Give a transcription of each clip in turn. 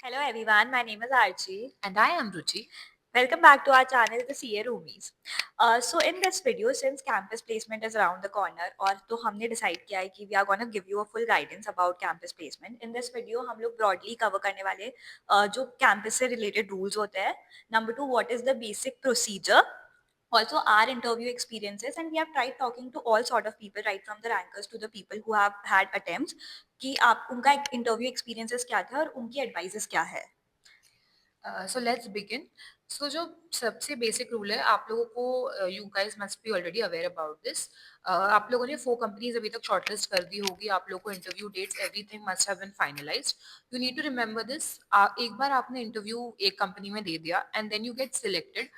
Hello everyone, my name is Archie. And I am Ruchi. Welcome back to our channel, the CA Roomies. So in this video, since campus placement is around the corner, और तो हमने decide किया है कि we are gonna give you a full guidance about campus placement. In this video, हम लोग broadly cover करने वाले जो campus से related rules होते हैं. Number two, what is the basic procedure? Also our interview experiences, and we have tried talking to all sort of people, right from the rankers to the people who have had attempts, कि आप उनका interview experiences क्या थे और उनकी advices क्या है. So let's begin. So जो सबसे बेसिक रूल है आप लोगों को you guys must be already aware about this. आप लोगों ने 4 कंपनीज अभी तक शॉर्टलिस्ट कर दी होगी. आप लोगों को interview dates everything must have been finalised. You need to remember this. एक बार आपने इंटरव्यू एक कंपनी में दे दिया and then you get selected.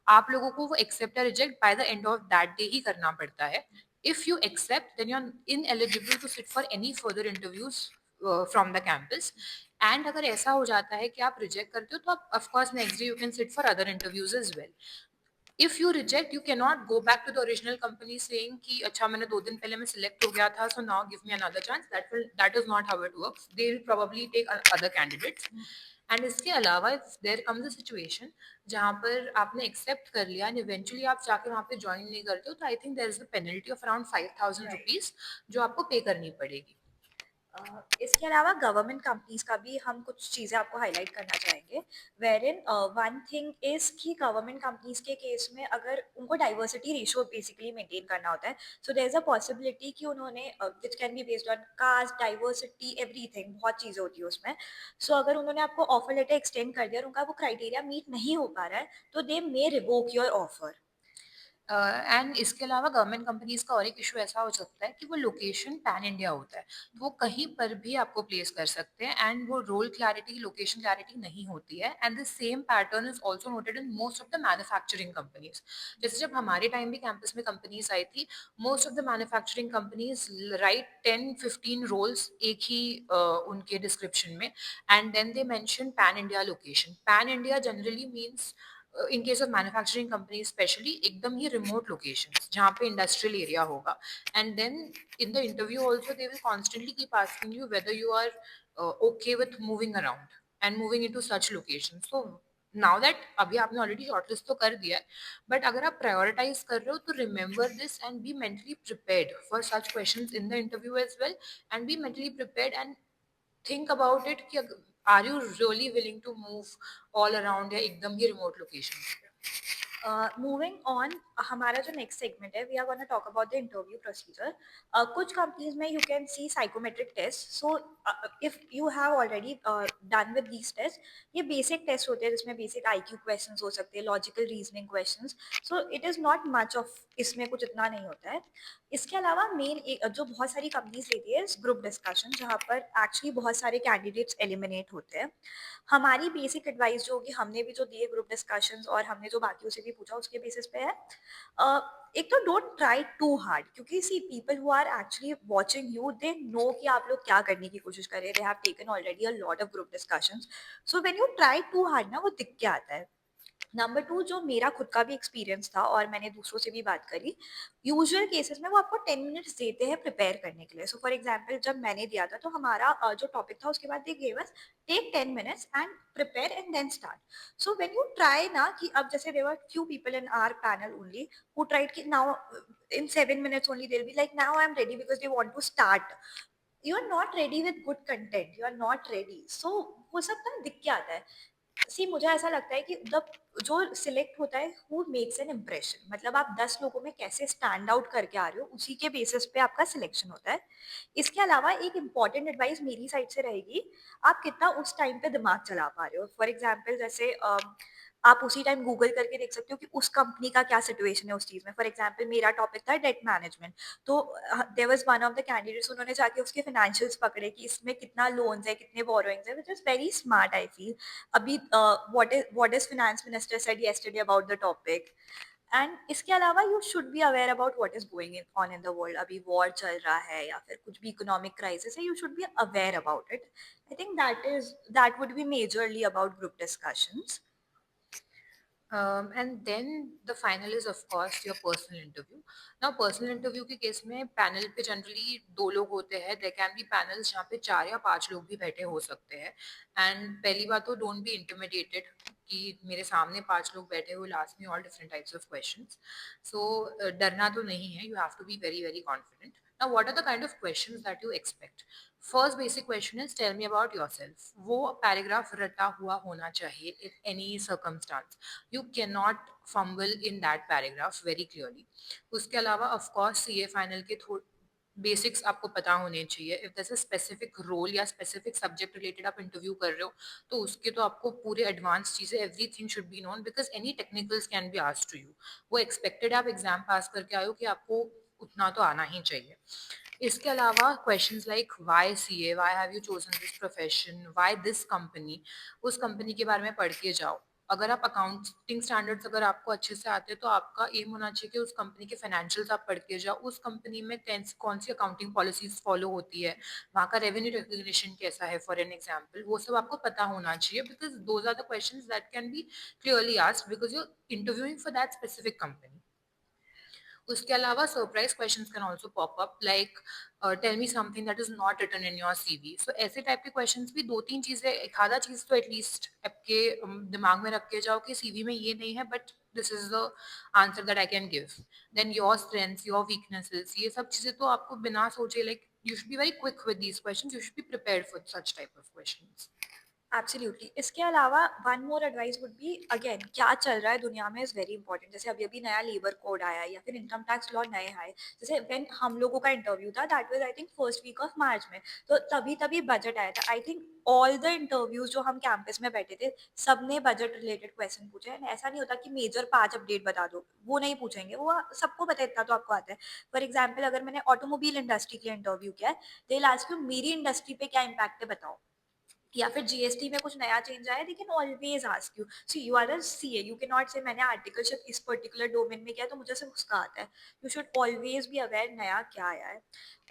आप लोगों को वो एक्सेप्ट या reject by the end of that day ही करना पड़ता है. If you accept then you are ineligible to sit for any further interviews from the campus. And अगर ऐसा हो जाता है कि आप रिजेक्ट करते हो तो आप of course next day you can sit for other interviews as well. If you reject you can not go back to the original company saying कि अच्छा मैंने 2 दिन पहले मैं सिलेक्ट हो गया था so now give me another chance. That is not how it works. They will probably take other candidates. And इसके अलावा if there comes a situation जहाँ पर आपने एक्सेप्ट कर लिया एंड इवेंचुअली आप जाके वहाँ पे ज्वाइन नहीं करते हो तो I think there is a penalty of around 5,000 rupees जो आपको पे करनी पड़ेगी. इसके अलावा गवर्नमेंट कंपनीज का भी हम कुछ चीज़ें आपको हाईलाइट करना चाहेंगे. वेरिन वन थिंग इज कि गवर्नमेंट कंपनीज के केस में अगर उनको डाइवर्सिटी रेशियो बेसिकली मेंटेन करना होता है, so there is a possibility कि उन्होंने which can be based on caste diversity everything, बहुत चीज़ें होती है उसमें. सो अगर उन्होंने आपको ऑफर लेटर एक्सटेंड कर दिया और उनका वो क्राइटेरिया मीट नहीं हो पा रहा है, तो दे मे रिवोक योर ऑफर. एंड इसके अलावा गवर्नमेंट कंपनीज का और एक इशू ऐसा हो सकता है कि वो लोकेशन पैन इंडिया होता है. वो कहीं पर भी आपको प्लेस कर सकते हैं एंड वो रोल क्लैरिटी लोकेशन क्लैरिटी नहीं होती है. And the same pattern is also noted in most of the manufacturing companies. जैसे जब हमारे टाइम भी कैंपस में कंपनीज आई थी most of the manufacturing companies right 10-15 roles एक ही उनके डिस्क्रिप्शन में and then they mention pan India location. Pan India generally means in case of manufacturing company specially एकदम ही रिमोट लोकेशंस जहाँ पे इंडस्ट्रियल एरिया होगा. And then in the interview also they will constantly keep asking you whether you are okay with moving around and moving into such location. So now that अभी आपने already shortlist तो कर दिया है but अगर आप prioritise कर रहे हो तो remember this and be mentally prepared for such questions in the interview as well. And be mentally prepared and think about it कि are you really willing to move all around या एकदम ही remote location. Moving on, हमारा जो next segment है, we are gonna talk about the interview procedure. कुछ companies में you can see psychometric test. So if you have already done with these test, ये basic test होते हैं जिसमें basic IQ questions हो सकते हैं, logical reasoning questions. So it is not much of, इसमें कुछ इतना नहीं होता है. इसके अलावा मेन जो बहुत सारी कंपनीज लेती है ग्रुप डिस्कशन, जहाँ पर एक्चुअली बहुत सारे कैंडिडेट्स एलिमिनेट होते हैं. हमारी बेसिक एडवाइस जो होगी, हमने भी जो दिए ग्रुप डिस्कशंस और हमने जो बाकियों से भी पूछा उसके बेसिस पे है. एक तो डोंट ट्राई टू हार्ड, क्योंकि see people who are actually watching you, they know कि आप लोग क्या करने की कोशिश कर रहे हैं. They have taken already a lot of group discussions. So when you try too hard ना, वो दिख के आता है. नंबर टू, जो मेरा खुद का भी एक्सपीरियंस था और मैंने दूसरों से भी बात करी, यूजुअल केसेस में वो आपको 10 मिनट्स देते हैं प्रिपेयर करने के लिए. सो फॉर एग्जाम्पल जब मैंने दिया था तो हमारा जो टॉपिक था उसके बाद they gave us take 10 minutes and prepare and then start. So when you try ना, कि अब जैसे there were few people in our panel only who tried कि now in 7 minutes only they will be like now I am ready because they want to start. You are not ready with good content, you are not ready. So वो सब ना दिख के आता है. सी मुझे ऐसा लगता है कि द जो सिलेक्ट होता है हु मेक्स एन इम्प्रेशन, मतलब आप 10 लोगों में कैसे स्टैंड आउट करके आ रहे हो, उसी के बेसिस पे आपका सिलेक्शन होता है. इसके अलावा एक इंपॉर्टेंट एडवाइस मेरी साइड से रहेगी, आप कितना उस टाइम पे दिमाग चला पा रहे हो. फॉर एग्जाम्पल जैसे आप उसी टाइम गूगल करके देख सकते हो कि उस कंपनी का क्या सिचुएशन है उस चीज़ में. फॉर एग्जाम्पल मेरा टॉपिक था डेट मैनेजमेंट, तो there was one of the candidates, उन्होंने जाके उसके फाइनेंशियल्स पकड़े कि इसमें कितना लोन्स है, कितने बोरोइंग्स है, which is very smart I feel. अभी what is finance minister said yesterday about the topic. And इसके अलावा you should be aware about what is going on in the world. अभी वॉर चल रहा है या फिर कुछ भी इकोनॉमिक क्राइसिस है, you should be aware about it. I think that would be majorly about group discussions. And then the final is of course your personal interview. Now personal interview के case में panel पे generally दो लोग होते हैं. There can be panels जहाँ पे 4 या 5 लोग भी बैठे हो सकते हैं. And पहली बात तो don't be intimidated कि मेरे सामने 5 लोग बैठे हुए will ask me all different types of questions. So डरना तो नहीं है. You have to be very very confident. Now what are the kind of questions that you expect? First basic question is tell me about yourself. वो paragraph रटा हुआ होना चाहिए in any circumstance. You cannot fumble in that paragraph very clearly. उसके अलावा of course CA final के basics आपको पता होने चाहिए. If there's a specific role या specific subject related आप इंटरव्यू कर रहे हो तो उसके तो आपको पूरे एडवांस चीजें everything should be known because any technicals can be asked to you. वो expected आप एग्जाम पास करके आए हो कि आपको उतना तो आना ही चाहिए. इसके अलावा questions like why CA, why have you chosen this profession, why this company, उस कंपनी के बारे में पढ़ के जाओ. अगर आप अकाउंटिंग स्टैंडर्ड्स अगर आपको अच्छे से आते हैं तो आपका एम होना चाहिए कि उस कंपनी के फाइनेंशियल्स आप पढ़ के जाओ. उस कंपनी में कौन सी अकाउंटिंग पॉलिसीज फॉलो होती है, वहाँ का रेवेन्यू रिकग्निशन कैसा है फॉर एन एग्जाम्पल, वो सब आपको पता होना चाहिए because those are the questions that can be clearly asked because you interviewing for that specific company. उसके अलावा surprise questions can also pop up like tell me something that is not written in your CV. So ऐसे type के questions भी दो तीन चीजें, एक आधा चीज तो एटलीस्ट आपके दिमाग में रख के जाओ कि सीवी में ये नहीं है but this is the answer that I can give. Then your strengths, your weaknesses, ये सब चीजें तो आपको बिना सोचे like you should be very quick with these questions. You should be prepared for such type of questions. Absolutely. इसके अलावा one more advice would be, again क्या चल रहा है दुनिया में इज़ वेरी इंपॉर्टेंट। जैसे अभी अभी नया लेबर कोड आया है या फिर इनकम टैक्स लॉ नए आए। जैसे व्हेन हम लोगों का इंटरव्यू था that was I think first week of March में, तो तभी तभी बजट आया था। I think all the interviews जो हम कैंपस में बैठे थे सबने बजट रिलेटेड क्वेश्चन पूछे हैं। ऐसा नहीं होता कि मेजर 5 अपडेट बता दो, वो नहीं पूछेंगे, वो सबको पता है, इतना तो आपको आता है। फॉर एग्जाम्पल अगर मैंने ऑटोमोबाइल इंडस्ट्री के लिए इंटरव्यू किया है, दे विल आस्क यू मेरी इंडस्ट्री पे क्या इम्पैक्ट है बताओ, या फिर जीएसटी में कुछ नया चेंज आया, they can always ask you. See you are a CA, you can not say मैंने आर्टिकलशिप इस पर्टिकुलर डोमेन में किया तो मुझे सिर्फ उसका आता है। You should always be aware नया क्या आया है।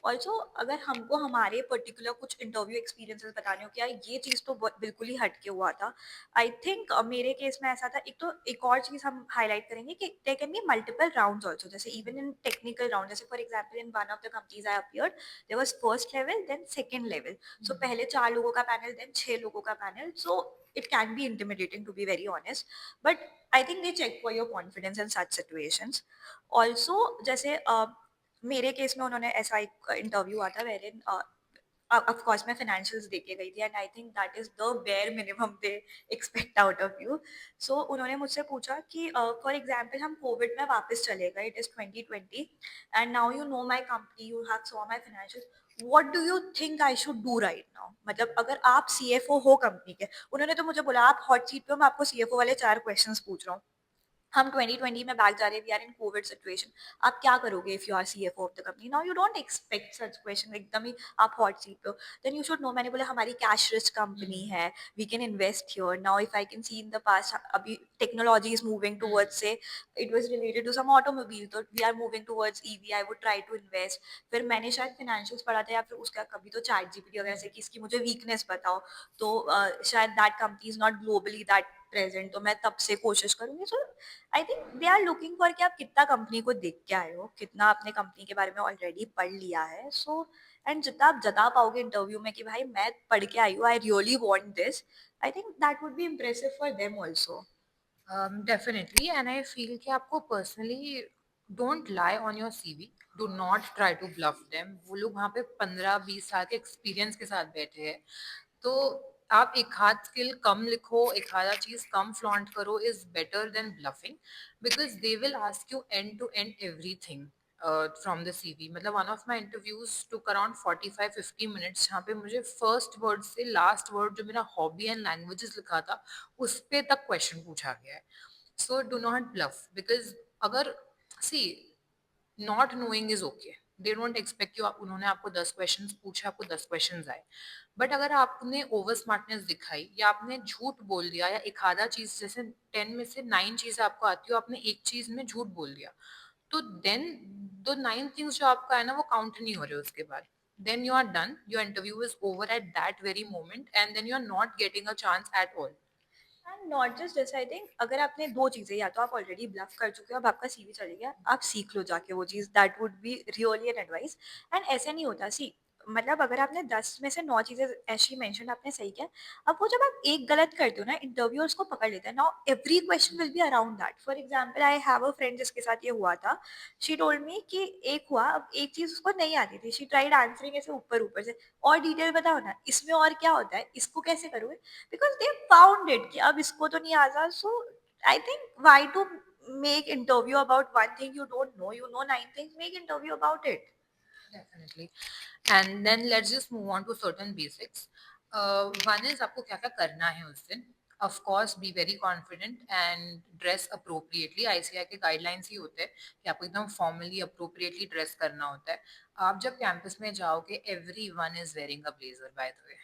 ऑल्सो अगर हमको हमारे पर्टिकुलर कुछ इंटरव्यू एक्सपीरियंसेस बताने हो क्या ये चीज़ तो बिल्कुल ही हट के हुआ था। आई थिंक मेरे केस में ऐसा था। एक तो एक और चीज़ हम हाईलाइट करेंगे कि there can be multiple rounds also, जैसे इवन इन टेक्निकल राउंड, जैसे for example in one of the companies I appeared there was first level then second level. So पहले 4 लोगों का पैनल देन 6 लोगों का panel. So it can be intimidating to be very honest, but I think they check for your confidence in such situations. Also जैसे मेरे case में उन्होंने ऐसा एक इंटरव्यू आता है वेर इन ऑफ कोर्स मैं फाइनेंशियल्स दे के गई थी and I think that is the bare minimum they expect out of you. So उन्होंने मुझसे पूछा कि फॉर एग्जांपल हम कोविड में वापस चले गए, it is 2020 and now you know my company, you have saw my financials, what do you think I should do right now. मतलब अगर आप सीएफओ हो कंपनी के, उन्होंने तो मुझे बोला आप हॉट सीट पे हो, मैं आपको सीएफओ वाले 4 क्वेश्चंस पूछ रहा हूँ। हम 2020 में बैक जा रहे हैं, we are in covid situation, आप क्या करोगे if you are CFO of the company. Now you don't expect such question, एकदम ही आप हॉट सीट पे हो। देन यू शुड नो, मैंने बोला हमारी कैश रिच कंपनी है, we can invest here. Now if I can see in the past अभी technology is moving towards, say it was related to some automobile, तो we are moving towards EV, I would try to invest. फिर मैंने शायद financials पढ़ा था या फिर उसका कभी तो चैट जीपीटी वगैरह से कि इसकी मुझे वीकनेस बताओ, तो शायद that company is not globally that present, तो मैं तब से कोशिश करूंगी। So I think they are looking for कि आप कितना कंपनी को देख के आए हो, कितना आपने कंपनी के बारे में ऑलरेडी पढ़ लिया है। सो एंड जितना आप जता पाओगे इंटरव्यू में कि भाई मैं पढ़ के आई हूँ, I really want this, I think that would be impressive for them also. Definitely and I feel कि आपको personally don't lie on your CV. Do not try to bluff them. वो लोग वहाँ पे 15-20 साल के एक्सपीरियंस के साथ बैठे हैं. तो आप एक हाथ स्किल कम लिखो, एक आधा चीज कम फ्लॉन्ट करो is better than bluffing because they will ask you end to end everything from the CV. मतलब one of my interviews took around 45-50 minutes जहाँ पे मुझे फर्स्ट वर्ड से लास्ट वर्ड जो मेरा हॉबी एंड लैंग्वेजेस लिखा था उस पे तक क्वेश्चन पूछा गया है. So do not bluff because अगर see not knowing is okay. They don't expect you, उन्होंने आपको 10 क्वेश्चन पूछे, आपको 10 क्वेश्चन आए. बट अगर आपने ओवर स्मार्टनेस दिखाई या आपने झूठ बोल दिया या एक आधा चीज जैसे 10 में से 9 चीजें आपको आती हो, आपने एक चीज में झूठ बोल दिया, तो देन द 9 थिंग्स जो आपका है ना वो काउंट नहीं हो रहे उसके बाद. Then you are done, your interview is over at that very moment and then you are not getting a chance at all. And not just this, I think अगर आपने 2 चीज़ें, या तो आप ऑलरेडी ब्लफ कर चुके हो, अब आपका सीवी चले गया, आप सीख लो जाके वो चीज़, that would be really an advice. And ऐसे नहीं होता, सी मतलब अगर आपने 10 में से 9 चीज़ें ऐसी मेंशन आपने सही किया, अब वो जब आप एक गलत करते हो ना, इंटरव्यूअर्स को पकड़ लेता है। Now every question will be around that. For example, I have a friend जिसके साथ ये हुआ था। शी टोल्ड मी कि एक हुआ, अब एक चीज़ उसको नहीं आती थी, शी ट्राइड आंसरिंग ऐसे ऊपर-ऊपर से, और डिटेल बताओ ना, इसमें और क्या होता है, इसको कैसे करोगे? बिकॉज़ दे फाउंड इट कि अब इसको तो नहीं आता। So I think why to make interview about one thing you don't know, you know 9 things, make interview about it. Definitely. And then let's just move on to certain basics. One is आपको क्या क्या करना है उस दिन. Of course, be very confident and dress appropriately. ICI के guidelines ही होते हैं कि आपको एकदम formally appropriately dress करना होता है. आप जब campus में जाओगे, everyone is wearing a blazer, by the way.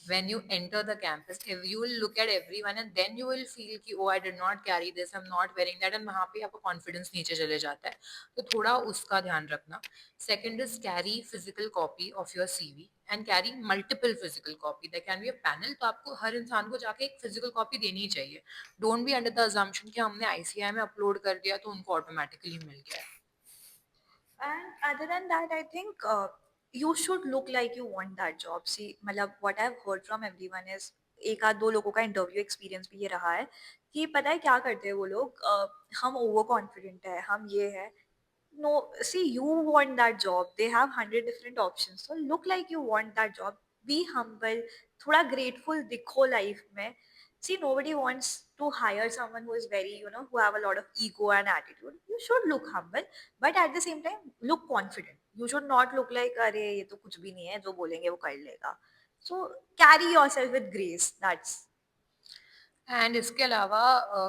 When you enter the campus, if you will look at everyone and then you will feel कि oh I did not carry this, I'm not wearing that, and वहाँ पे आपका confidence नीचे चले जाता है. तो थोड़ा उसका ध्यान रखना. Second is carry physical copy of your CV and carry multiple physical copy. There can be a panel, तो आपको हर इंसान को जाके एक physical copy देनी ही चाहिए. Don't be under the assumption कि हमने ICI में upload कर दिया तो उनको automatically मिल गया. And other than that, I think you should look like you want that job. See, मतलब what I've heard from everyone is, एक आध दो लोगों का इंटरव्यू एक्सपीरियंस भी ये रहा है कि पता है क्या करते हैं वो लोग, हम ओवर कॉन्फिडेंट है, हम ये है। No, see, you want that job. They have 100 different options. So look like you want that job. Be humble. थोड़ा grateful दिखो life में. See, nobody wants to hire someone who is very, who have a lot of ego and attitude. You should look humble, but at the same time, look confident. You should not look like, अरे ये तो कुछ भी नहीं है, जो बोलेंगे वो कर लेगा. So carry yourself with grace. That's. And इसके अलावा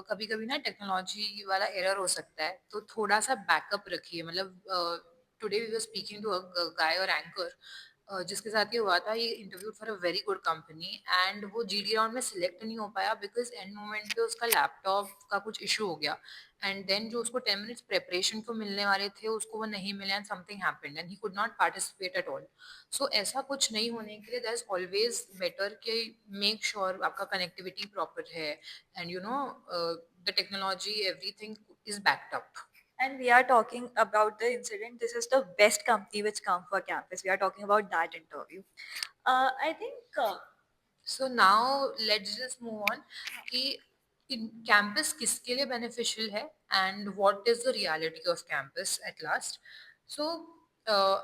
कभी कभी ना टेक्नोलॉजी वाला एरर हो सकता है तो थोड़ा सा बैकअप रखिए मतलब today we were speaking to a guy और एंकर जिसके साथ ये हुआ था ये interview for a very good company and वो जीडी राउंड में सिलेक्ट नहीं हो पाया बिकॉज एंड मोमेंट पे उसका लैपटॉप का कुछ इशू हो गया एंड देन जो उसको 10 मिनट्स प्रेपरेशन को मिलने वाले थे उसको वो नहीं मिले and something happened and he could not participate at all so ऐसा कुछ नहीं होने के लिए दैट इज ऑलवेज बेटर कि मेक श्योर आपका कनेक्टिविटी प्रॉपर है and you know the technology everything is backed up. And we are talking about the incident. This is the best company which come for campus. We are talking about that interview. I think So now let's just move on कि campus किसके लिए beneficial है and what is the reality of campus at last. So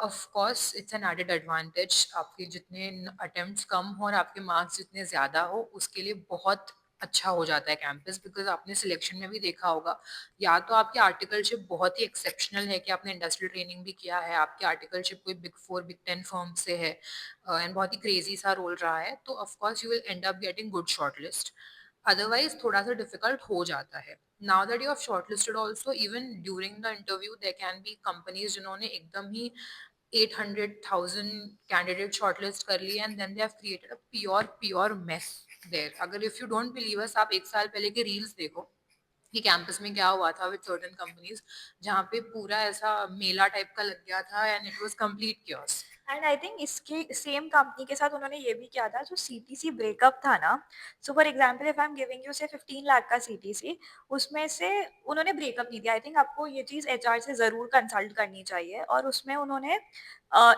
of course it's an added advantage आपके जितने attempts कम हो और आपके marks जितने ज़्यादा हो उसके लिए बहुत अच्छा हो जाता है कैंपस बिकॉज आपने सिलेक्शन में भी देखा होगा या तो आपकी आर्टिकलशिप बहुत ही एक्सेप्शनल है कि आपने इंडस्ट्रियल ट्रेनिंग भी किया है आपकी आर्टिकलशिप कोई बिग 4 बिग 10 फर्म से है एंड बहुत ही क्रेजी सा रोल रहा है तो of course you will end up getting good shortlist. Otherwise थोड़ा सा डिफिकल्ट हो जाता है. Now that you have shortlisted also even during the interview there can be companies जिन्होंने एकदम ही 800,000 कैंडिडेट शॉर्टलिस्ट कर लिए and then they have created a pure mess there. अगर if you don't believe us आप एक साल पहले के रील्स देखो कि कैंपस में क्या हुआ था विद सर्टेन कंपनीज जहाँ पे पूरा ऐसा मेला टाइप का लग गया था and it was complete chaos. And I think इसके सेम कंपनी के साथ उन्होंने ये भी किया था, जो सीटीसी ब्रेकअप था ना। So for example, if I am giving you से 15 लाख का सीटीसी, उसमें से उन्होंने ब्रेकअप नहीं दिया। आई थिंक आपको ये चीज़ एचआर से ज़रूर कंसल्ट करनी चाहिए। और उसमें उन्होंने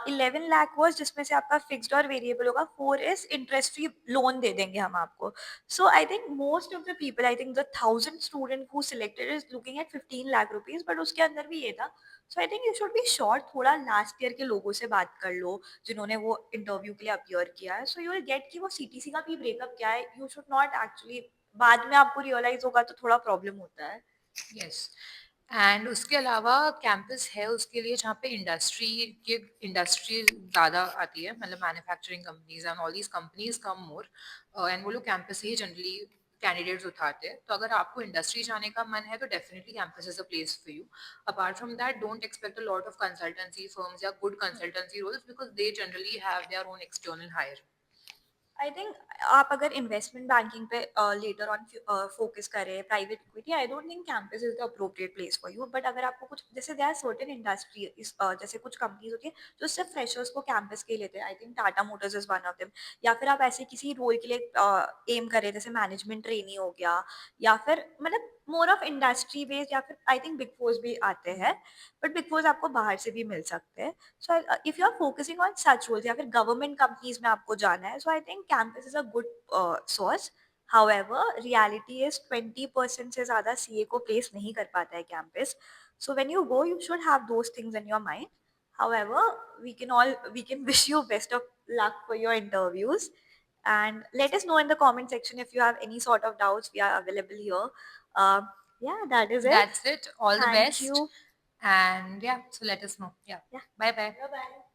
11 लाख वाज, जिसमें से आपका फिक्स्ड और वेरिएबल होगा, 4 इज इंटरेस्ट फ्री लोन दे देंगे हम आपको। So I think most of the people, I think the 1000 student who selected is looking at 15 lakh rupees, but उसके अंदर भी ये था। So I think you should be sure, थोड़ा लास्ट ईयर के लोगों से बात कर लो जिन्होंने वो इंटरव्यू के लिए अपीयर किया है। सो यू विल गेट कि वो सीटीसी का भी ब्रेकअप क्या है। यू शुड नॉट एक्चुअली, बाद में आपको रियलाइज होगा तो थोड़ा प्रॉब्लम होता है। यस. एंड उसके अलावा कैंपस है उसके लिए जहाँ पे इंडस्ट्री ज़्यादा आती है मतलब manufacturing companies and all these companies come more and वो लोग कैंपस से ही जनरली कैंडिडेट्स उठाते हैं तो अगर आपको इंडस्ट्री जाने का मन है तो definitely campus is a place for you. Apart from that don't expect a lot of consultancy firms या good consultancy roles because they generally have their own external hire. I think आप अगर investment banking पे later on focus करें, private equity, I don't think campus is the appropriate place for you. But अगर आपको कुछ जैसे there are certain industry जैसे कुछ कंपनीज होती है जो सिर्फ फ्रेशर्स को कैंपस के ही लेते हैं, I think Tata Motors is one of them. या फिर आप ऐसे किसी रोल के लिए एम करें, जैसे मैनेजमेंट ट्रेनी हो गया, या फिर मतलब मोर ऑफ इंडस्ट्री बेस्ड, या फिर आई थिंक बिग फोर्स भी आते हैं, बट बिग फोर्स आपको बाहर से भी मिल सकते हैं। So if you are focusing on such roles या फिर गवर्नमेंट कंपनीज में आपको जाना है, so I think campus is a good source. However reality is 20% से ज़्यादा सीए को प्लेस नहीं कर पाता है campus. So when you go you should have those things in your mind. However, we can wish you best of luck for your interviews, and let us know in the comment section if you have any sort of doubts. We are available here. Uh, yeah, that is it. That's it. All the Thank best. you. And yeah, so let us know. Yeah. Yeah. Bye bye. Bye bye.